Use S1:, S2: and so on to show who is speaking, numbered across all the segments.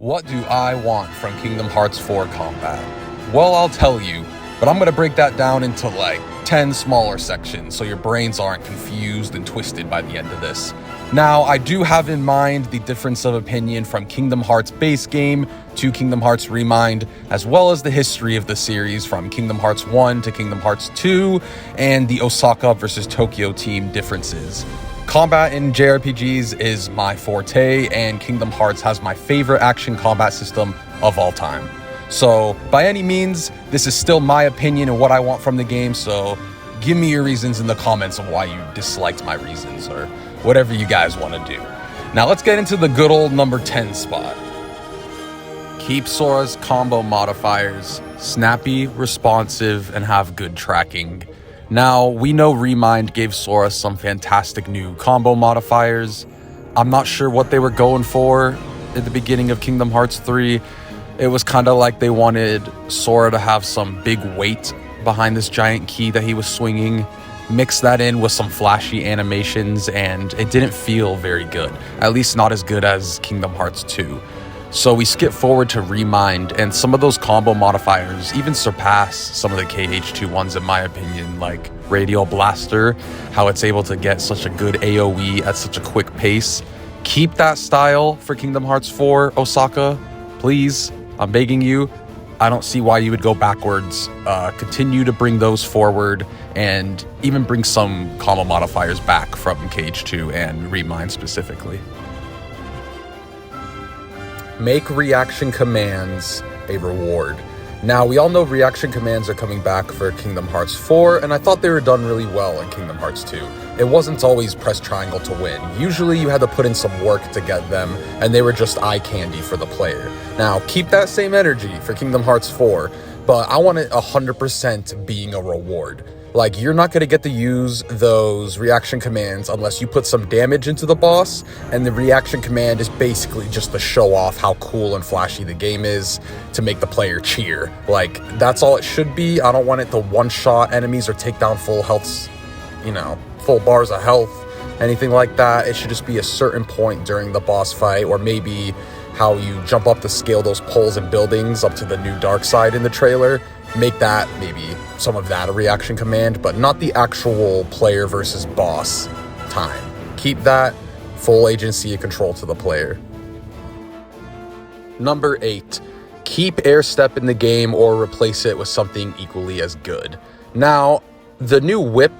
S1: What do I want from Kingdom Hearts 4 combat? Well, I'll tell you, but I'm going to break that down into like 10 smaller sections so your brains aren't confused and twisted by the end of this. Now, I do have in mind the difference of opinion from Kingdom Hearts base game to Kingdom Hearts Remind, as well as the history of the series from Kingdom Hearts 1 to Kingdom Hearts 2, and the Osaka versus Tokyo team differences. Combat in JRPGs is my forte, and Kingdom Hearts has my favorite action combat system of all time. So, by any means, this is still my opinion and what I want from the game, so give me your reasons in the comments of why you disliked my reasons, or whatever you guys want to do. Now, let's get into the good old number 10 spot. Keep Sora's combo modifiers snappy, responsive, and have good tracking. Now, we know Remind gave Sora some fantastic new combo modifiers. I'm not sure what they were going for at the beginning of Kingdom Hearts 3. It was kind of like they wanted Sora to have some big weight behind this giant key that he was swinging. Mix that in with some flashy animations, and it didn't feel very good. At least not as good as Kingdom Hearts 2. So we skip forward to Remind, and some of those combo modifiers even surpass some of the KH4 ones in my opinion, like Radial Blaster, how it's able to get such a good AoE at such a quick pace. Keep that style for Kingdom Hearts 4, Osaka, please, I'm begging you. I don't see why you would go backwards. Continue to bring those forward, and even bring some combo modifiers back from KH4 and Remind specifically. Make reaction commands a reward. Now, we all know reaction commands are coming back for Kingdom Hearts 4, and I thought they were done really well in Kingdom Hearts 2. It wasn't always press triangle to win. Usually you had to put in some work to get them, and they were just eye candy for the player. Now, keep that same energy for Kingdom Hearts 4, but I want it 100% being a reward. Like, you're not going to get to use those reaction commands unless you put some damage into the boss, and the reaction command is basically just to show off how cool and flashy the game is, to make the player cheer. Like, that's all it should be. I don't want it to one-shot enemies or take down full healths, full bars of health, anything like that. It should just be a certain point during the boss fight, or maybe how you jump up to scale those poles and buildings up to the new dark side in the trailer. Make that, maybe some of that a reaction command, but not the actual player versus boss time. Keep that full agency and control to the player. Number 8, keep Airstep in the game or replace it with something equally as good. Now, the new whip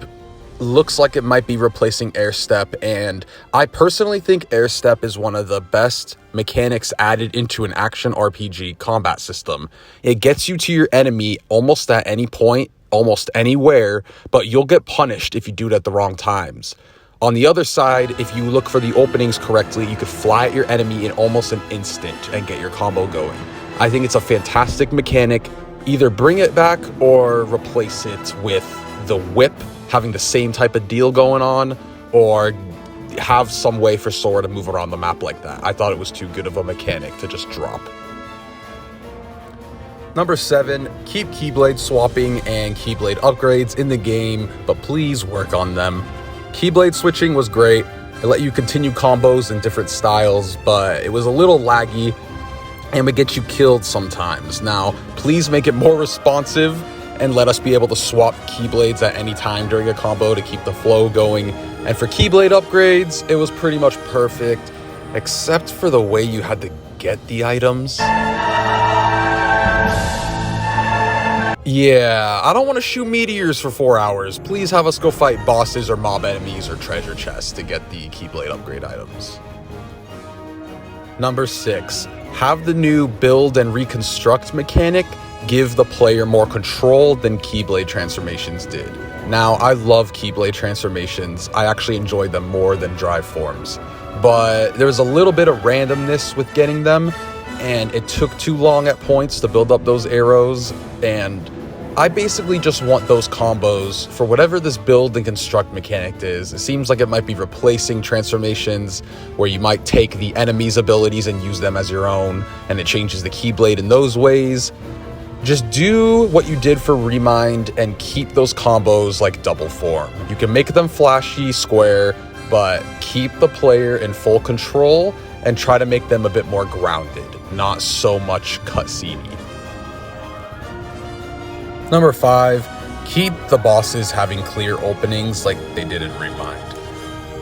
S1: looks like it might be replacing Airstep, and I personally think Airstep is one of the best mechanics added into an action RPG combat system. It gets you to your enemy almost at any point, almost anywhere, but you'll get punished if you do it at the wrong times. On the other side, if you look for the openings correctly, you could fly at your enemy in almost an instant and get your combo going. I think it's a fantastic mechanic. Either bring it back or replace it with the whip having the same type of deal going on, or have some way for Sora to move around the map like that. I thought it was too good of a mechanic to just drop. Number 7, keep Keyblade Swapping and Keyblade upgrades in the game, but please work on them. Keyblade switching was great. It let you continue combos in different styles, but it was a little laggy and would get you killed sometimes. Now, please make it more responsive and let us be able to swap Keyblades at any time during a combo to keep the flow going. And for Keyblade upgrades, it was pretty much perfect, except for the way you had to get the items. Yeah, I don't want to shoot meteors for 4 hours. Please have us go fight bosses or mob enemies or treasure chests to get the Keyblade upgrade items. Number 6, have the new build and reconstruct mechanic give the player more control than Keyblade transformations did. Now, I love Keyblade transformations. I actually enjoyed them more than drive forms. But there was a little bit of randomness with getting them, and it took too long at points to build up those arrows, and I basically just want those combos for whatever this build and construct mechanic is. It seems like it might be replacing transformations, where you might take the enemy's abilities and use them as your own, and it changes the Keyblade in those ways. Just do what you did for Remind and keep those combos like double form. You can make them flashy, square, but keep the player in full control and try to make them a bit more grounded, not so much cutscene-y. Number 5, keep the bosses having clear openings like they did in Remind.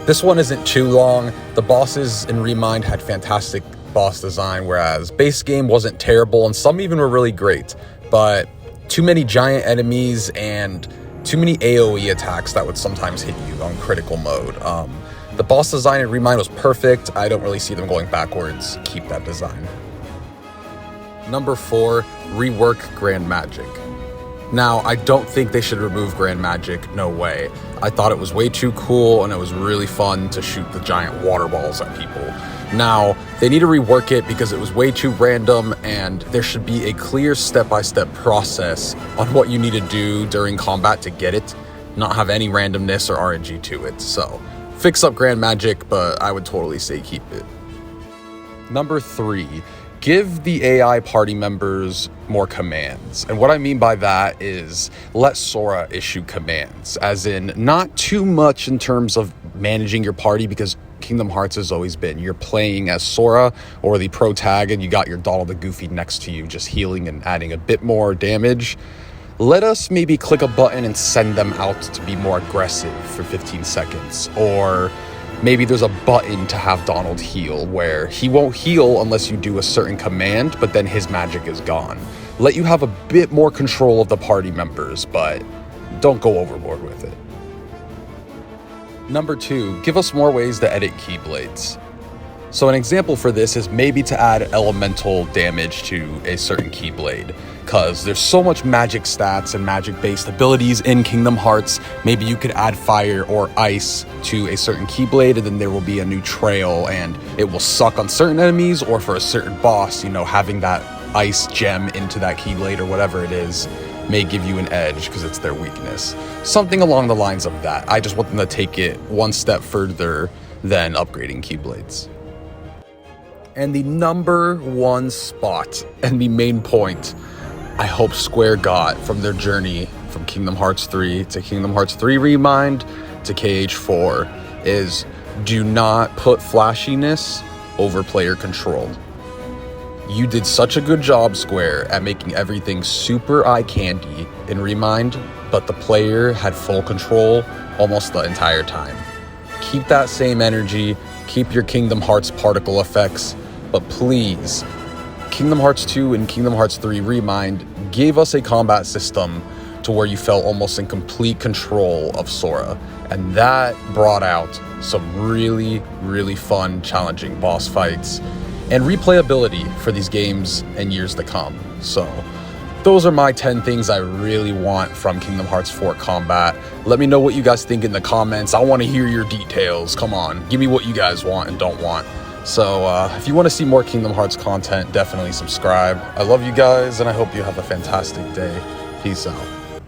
S1: This one isn't too long. The bosses in Remind had fantastic boss design, whereas base game wasn't terrible, and some even were really great, but too many giant enemies and too many AoE attacks that would sometimes hit you on critical mode. The boss design in Remind was perfect. I don't really see them going backwards. Keep that design. Number 4, rework Grand Magic. Now, I don't think they should remove Grand Magic, no way. I thought it was way too cool, and it was really fun to shoot the giant water balls at people. Now, they need to rework it because it was way too random, and there should be a clear step-by-step process on what you need to do during combat to get it, not have any randomness or RNG to it. So, fix up Grand Magic, but I would totally say keep it. Number 3, give the AI party members more commands. And what I mean by that is let Sora issue commands, as in not too much in terms of managing your party, because Kingdom Hearts has always been you're playing as Sora or the pro tag and you got your Donald the Goofy next to you just healing and adding a bit more damage. Let us maybe click a button and send them out to be more aggressive for 15 seconds, or maybe there's a button to have Donald heal where he won't heal unless you do a certain command, but then his magic is gone. Let you have a bit more control of the party members, but don't go overboard with it. Number 2, give us more ways to edit Keyblades. So an example for this is maybe to add elemental damage to a certain Keyblade, because there's so much magic stats and magic-based abilities in Kingdom Hearts. Maybe you could add fire or ice to a certain Keyblade, and then there will be a new trail, and it will suck on certain enemies, or for a certain boss, you know, having that ice gem into that Keyblade or whatever it is may give you an edge because it's their weakness. Something along the lines of that. I just want them to take it one step further than upgrading Keyblades. And the number 1 spot and the main point I hope Square got from their journey from Kingdom Hearts 3 to Kingdom Hearts 3 Remind to KH4 is do not put flashiness over player control. You did such a good job, Square, at making everything super eye candy in Remind, but the player had full control almost the entire time. Keep that same energy, keep your Kingdom Hearts particle effects, but please, Kingdom Hearts 2 and Kingdom Hearts 3 Remind gave us a combat system to where you felt almost in complete control of Sora, and that brought out some really, really fun, challenging boss fights and replayability for these games in years to come. So those are my 10 things I really want from Kingdom Hearts 4 combat. Let me know what you guys think in the comments. I want to hear your details. Come on, give me what you guys want and don't want. So if you want to see more Kingdom Hearts content, definitely subscribe. I love you guys, and I hope you have a fantastic day. Peace out.